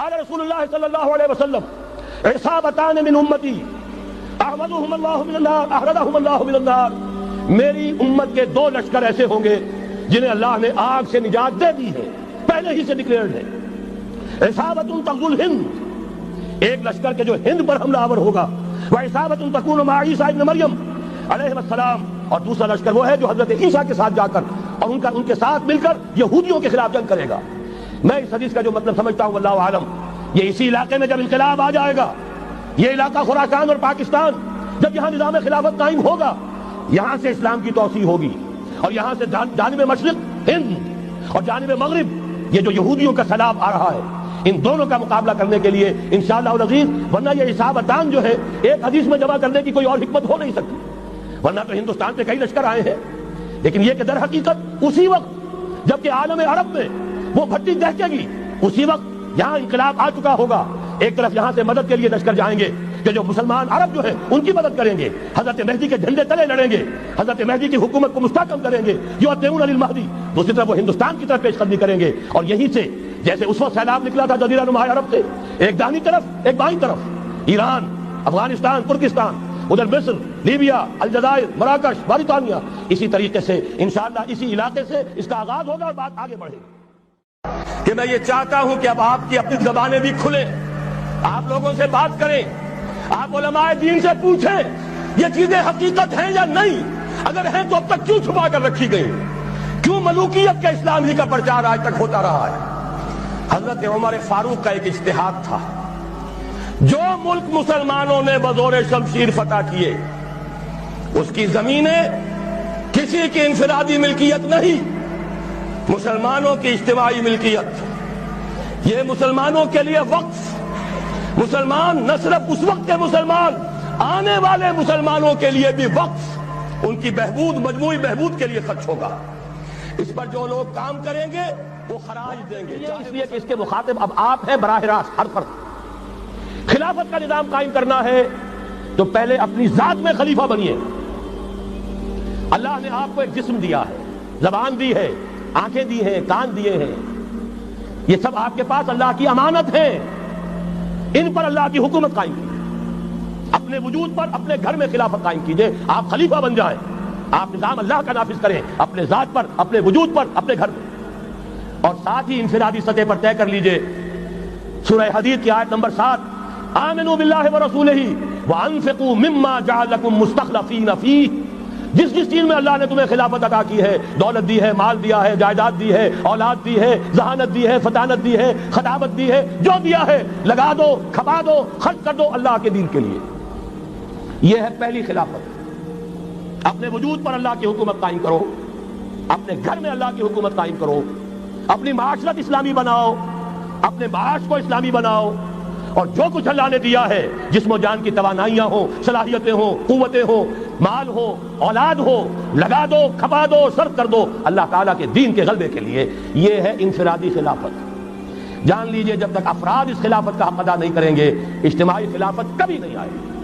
قال رسول اللہ صلی اللہ علیہ وسلم عصابتان من امتی احمدهم اللہ من النار احرزهم اللہ من النار، میری امت کے دو لشکر ایسے ہوں گے جنہیں اللہ نے آگ سے نجات دے دی ہے، پہلے ہی سے ڈکلیئرڈ ہے۔ عصابت تغزو الہند، ایک لشکر کے جو ہند پر حملہ آور ہوگا، وعصابت تکون مع عیسیٰ ابن مریم علیہ السلام، اور دوسرا لشکر وہ ہے جو حضرت عیسیٰ کے ساتھ جا کر اور ان کے ساتھ مل کر یہودیوں کے خلاف جنگ کرے گا۔ میں اس حدیث کا جو مطلب سمجھتا ہوں واللہ عالم، یہ اسی علاقے میں جب انقلاب آ جائے گا، یہ علاقہ خراسان اور پاکستان، جب یہاں نظام خلافت قائم ہوگا، یہاں سے اسلام کی توسیع ہوگی، اور یہاں سے جانب مشرق ہند اور جانب مغرب یہ جو یہودیوں کا سیلاب آ رہا ہے، ان دونوں کا مقابلہ کرنے کے لیے انشاءاللہ العزیز، ورنہ یہ عصابتان جو ہے ایک حدیث میں جمع کرنے کی کوئی اور حکمت ہو نہیں سکتی، ورنہ تو ہندوستان سے کئی لشکر آئے ہیں، لیکن یہ کہ در حقیقت اسی وقت جبکہ عالم عرب میں وہ بھٹی دہکے گی، اسی وقت یہاں انقلاب آ چکا ہوگا، ایک طرف یہاں سے مدد کے لیے لشکر جائیں گے کہ جو مسلمان عرب جو ہیں ان کی مدد کریں گے، حضرت مہدی کے جھنڈے تلے لڑیں گے، حضرت مہدی کی حکومت کو مستحکم کریں گے، یؤدون للمہدی، دوسری طرف وہ ہندوستان کی طرف پیش قدمی کریں گے، اور یہیں سے جیسے اس وقت سیلاب نکلا تھا جزیرہ نما عرب سے، ایک داہنی طرف ایک بائیں طرف، ایران، افغانستان، ترکستان، ادھر مصر، لیبیا، الجزائر، مراکش، موریتانیہ، اسی طریقے سے انشاءاللہ اسی علاقے سے اس کا آغاز ہوگا اور بات آگے بڑھے گی۔ کہ میں یہ چاہتا ہوں کہ اب آپ کی اپنی زبانیں بھی کھلیں، آپ لوگوں سے بات کریں، آپ علماء دین سے پوچھیں یہ چیزیں حقیقت ہیں یا نہیں، اگر ہیں تو اب تک کیوں چھپا کر رکھی گئی، کیوں ملوکیت کا اسلام ہی کا پرچار آج تک ہوتا رہا ہے۔ حضرت عمر فاروق کا ایک اجتہاد تھا، جو ملک مسلمانوں نے بزور شمشیر فتح کیے اس کی زمینیں کسی کی انفرادی ملکیت نہیں، مسلمانوں کی اجتماعی ملکیت، یہ مسلمانوں کے لیے وقف، مسلمان نہ صرف اس وقت کے مسلمان، آنے والے مسلمانوں کے لیے بھی وقف، ان کی بہبود، مجموعی بہبود کے لیے خرچ ہوگا، اس پر جو لوگ کام کریں گے وہ خراج دیں گے، اس لیے کہ اس کے مخاطب اب آپ ہیں براہ راست، ہر فرد۔ خلافت کا نظام قائم کرنا ہے تو پہلے اپنی ذات میں خلیفہ بنیے۔ اللہ نے آپ کو ایک جسم دیا ہے، زبان دی ہے، آنکھیں دی ہیں، کان دیے ہیں، یہ سب آپ کے پاس اللہ کی امانت ہے، ان پر اللہ کی حکومت قائم کیجیے، اپنے وجود پر اپنے گھر میں خلافت قائم کیجیے، آپ خلیفہ بن جائیں، آپ نظام اللہ کا نافذ کریں اپنے ذات پر، اپنے وجود پر، اپنے گھر میں، اور ساتھ ہی انفرادی سطح پر طے کر لیجئے سورہ حدید کی آیت نمبر 7، آمنوا باللہ ورسولہ وانفقوا مما جعلکم مستخلفین فیہ، جس چیز میں اللہ نے تمہیں خلافت عطا کی ہے، دولت دی ہے، مال دیا ہے، جائیداد دی ہے، اولاد دی ہے، ذہانت دی ہے، فطانت دی ہے، خطابت دی ہے، جو دیا ہے لگا دو، کھپا دو، خرچ کر دو اللہ کے دین کے لیے۔ یہ ہے پہلی خلافت، اپنے وجود پر اللہ کی حکومت قائم کرو، اپنے گھر میں اللہ کی حکومت قائم کرو، اپنی معاشرت اسلامی بناؤ، اپنے معاش کو اسلامی بناؤ، اور جو کچھ اللہ نے دیا ہے، جسم و جان کی توانائیاں ہوں، صلاحیتیں ہوں، قوتیں ہوں، مال ہو، اولاد ہو، لگا دو، کھپا دو، صرف کر دو اللہ تعالیٰ کے دین کے غلبے کے لیے۔ یہ ہے انفرادی خلافت۔ جان لیجئے جب تک افراد اس خلافت کا حق ادا نہیں کریں گے، اجتماعی خلافت کبھی نہیں آئے گی۔